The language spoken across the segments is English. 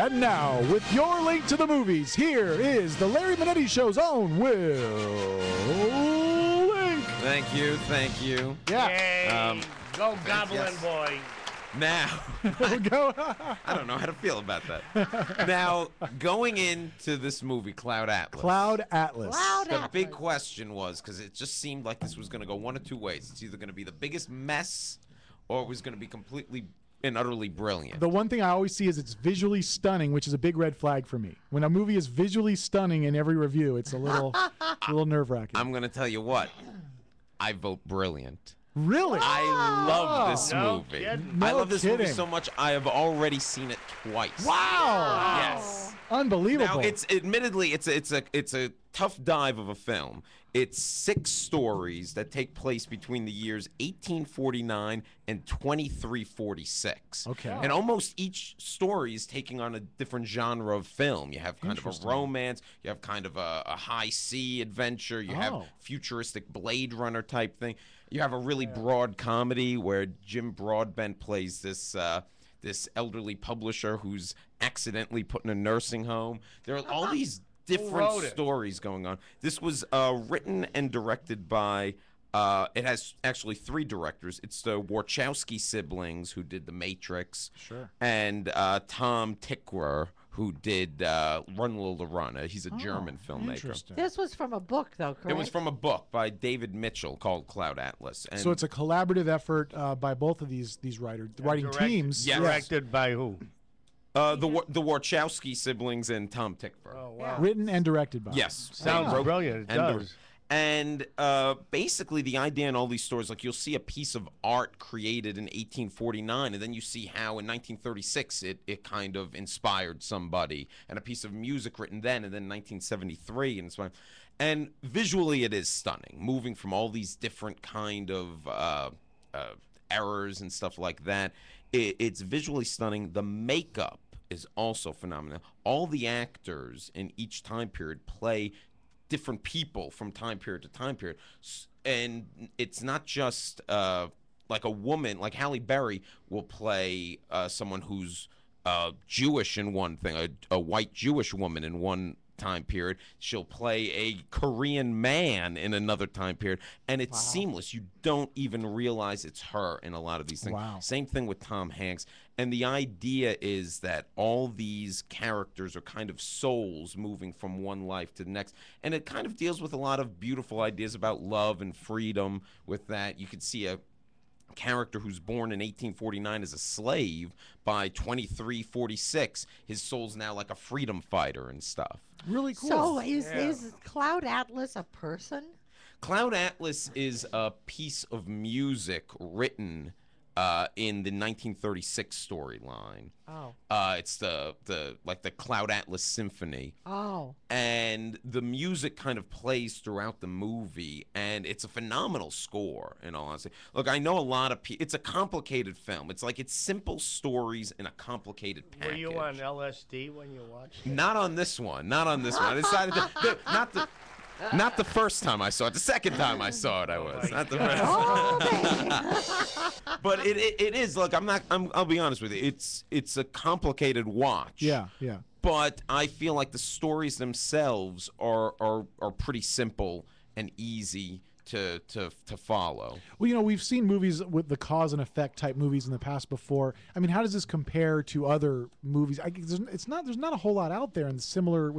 And now, with your link to the movies, here is the Larry Manetti Show's own Will Link. Thank you, thank you. Yeah. Yay. Go Goblin yes. Boy. Now, I don't know how to feel about that. Now, going into this movie, Cloud Atlas. Cloud Atlas. The big question was, because it just seemed like this was going to go one of two ways. It's either going to be the biggest mess, or it was going to be completely and utterly brilliant. The one thing I always see is it's visually stunning, which is a big red flag for me. When a movie is visually stunning in every review, it's a little nerve-wracking. I'm going to tell you what. I vote brilliant. Really? I love this movie. No I love this movie kidding. so much. I have already seen it twice. Wow! Yes. Unbelievable. Now, it's admittedly it's a tough dive of a film. It's 6 stories that take place between the years 1849 and 2346. Okay. And almost each story is taking on a different genre of film. You have kind of a romance, you have kind of a high sea adventure, you have futuristic Blade Runner type thing. You have a really broad comedy where Jim Broadbent plays this this elderly publisher who's accidentally put in a nursing home. There are all these different stories going on. This was written and directed by, it has actually 3 directors. It's the Wachowski siblings who did The Matrix. Sure. And Tom Tykwer, who did Run Lola Run. He's a German filmmaker. This was from a book, though, correct? It was from a book by David Mitchell called Cloud Atlas. And so it's a collaborative effort by both of these writing teams. Yes. Directed by who? The Wachowski siblings and Tom Tykwer. Oh, wow. Written and directed by. Yes. Sounds brilliant. It does. And basically the idea in all these stories, like you'll see a piece of art created in 1849, and then you see how in 1936 it kind of inspired somebody, and a piece of music written then, and then 1973 inspired. And visually it is stunning, moving from all these different kind of errors and stuff like that. It's visually stunning. The makeup is also phenomenal. All the actors in each time period play different people from time period to time period, and it's not just like a woman, like Halle Berry will play someone who's Jewish in one thing, a white Jewish woman in one time period. She'll play a Korean man in another time period, and it's seamless. You don't even realize it's her in a lot of these things. Same thing with Tom Hanks. And the idea is that all these characters are kind of souls moving from one life to the next. And it kind of deals with a lot of beautiful ideas about love and freedom with that. You could see a character who's born in 1849 as a slave. By 2346, his soul's now like a freedom fighter and stuff. Really cool. So is Cloud Atlas a person? Cloud Atlas is a piece of music written in the 1936 storyline. Oh. It's the Cloud Atlas Symphony. Oh. And the music kind of plays throughout the movie, and it's a phenomenal score, in all honesty. Look, I know a lot of people. It's a complicated film. It's like it's simple stories in a complicated package. Were you on LSD when you watched it? Not on this one. Not on this one. I decided not the first time I saw it. The second time I saw it, I was. Not the first. But it is. Look, I'll be honest with you. It's a complicated watch. Yeah, yeah. But I feel like the stories themselves are pretty simple and easy to follow. Well, you know, we've seen movies with the cause and effect type movies in the past before. I mean, how does this compare to other movies? There's not a whole lot out there in a similar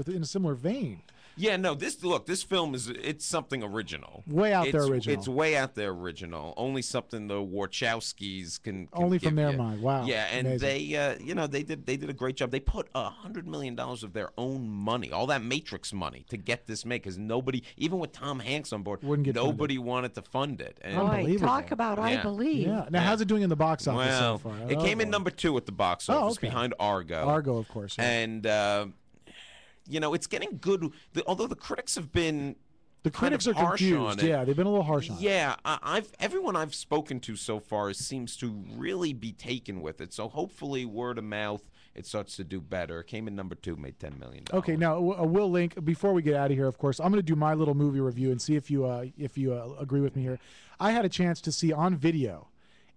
vein. Yeah, no. This film it's something original. Way out there original. It's way out there original. Only something the Wachowskis can only give from their you. mind. Wow. Yeah, and amazing. they did a great job. They put $100 million of their own money, all that Matrix money, to get this made, because nobody, even with Tom Hanks on board, nobody wanted to fund it. And Boy, talk about I believe. Yeah. Now, how's it doing in the box office well, so far? It came in number 2 at the box office, behind Argo. Argo, of course. Yeah. And you know, it's getting good. Although the critics have been critics are confused. Yeah, they've been a little harsh on it. Yeah, everyone I've spoken to so far seems to really be taken with it. So hopefully, word of mouth, it starts to do better. It came in number 2, made $10 million. Okay, now Will Link. Before we get out of here, of course, I'm going to do my little movie review and see if you agree with me here. I had a chance to see on video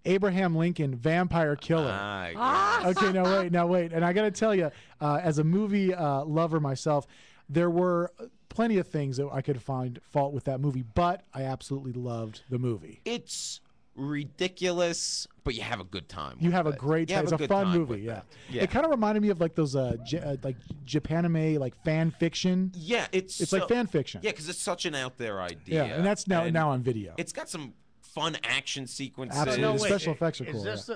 Abraham Lincoln, Vampire Killer. Yeah. Okay, now wait. And I got to tell you, as a movie lover myself, there were plenty of things that I could find fault with that movie, but I absolutely loved the movie. It's ridiculous, but you have a good time. You with have a it. great You time. have It's a a good fun time movie, with yeah. it. Yeah. It kind of reminded me of like those like Japanime like fan fiction. Yeah, it's like fan fiction. Yeah, because it's such an out there idea. Yeah, and that's now on video. It's got some fun action sequences. Absolutely. No, The special effects are is cool, this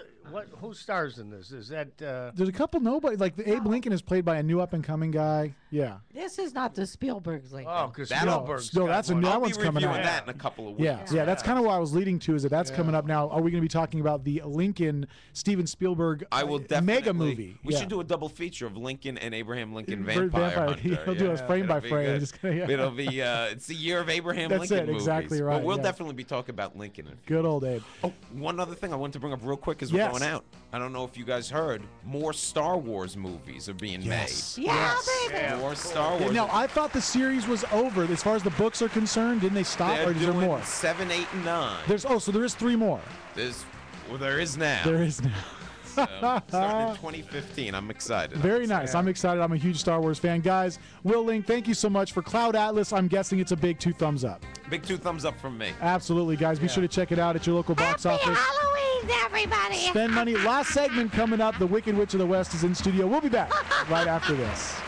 who stars in this? Is that There's a couple nobody like Abe Lincoln is played by a new up and coming guy. Yeah. This is not the Spielberg's Lincoln. Oh, because That'll- Spielberg's no, got that's a one. new- that I'll one's be coming reviewing out. that in a couple of weeks. Yeah, that's kind of what I was leading to. Is that's coming up now? Are we going to be talking about the Lincoln Steven Spielberg I will definitely mega movie? We Yeah. should do a double feature of Lincoln and Abraham Lincoln Vampire. Vampire Hunter. He'll do us frame by It'll be frame. good. Just gonna- yeah. It'll be it's the year of Abraham That's Lincoln it, movies. exactly right, But we'll yeah. definitely be talking about Lincoln. In a few Good old Abe. Oh, one other thing I wanted to bring up real quick as we're Yes. going out. I don't know if you guys heard, more Star Wars movies are being Yes. Yeah, baby. made. More Star Wars. Now I thought the series was over as far as the books are concerned. Didn't they stop, They're or is there doing more? 7, 8, and 9. So there is 3 more. There is now. There is now. So, starting in 2015. I'm excited. Very nice. I'm excited. I'm a huge Star Wars fan, guys. Will Link, thank you so much for Cloud Atlas. I'm guessing it's a big 2 thumbs up. Big 2 thumbs up from me. Absolutely, guys. Be sure to check it out at your local box Happy office. Halloween, everybody. Spend money. Last segment coming up. The Wicked Witch of the West is in studio. We'll be back right after this.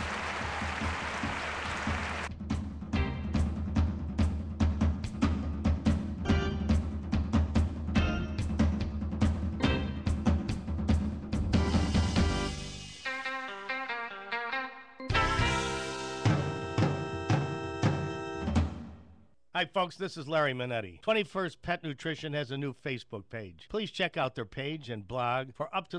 Hi, folks. This is Larry Manetti. 21st Pet Nutrition has a new Facebook page. Please check out their page and blog for up to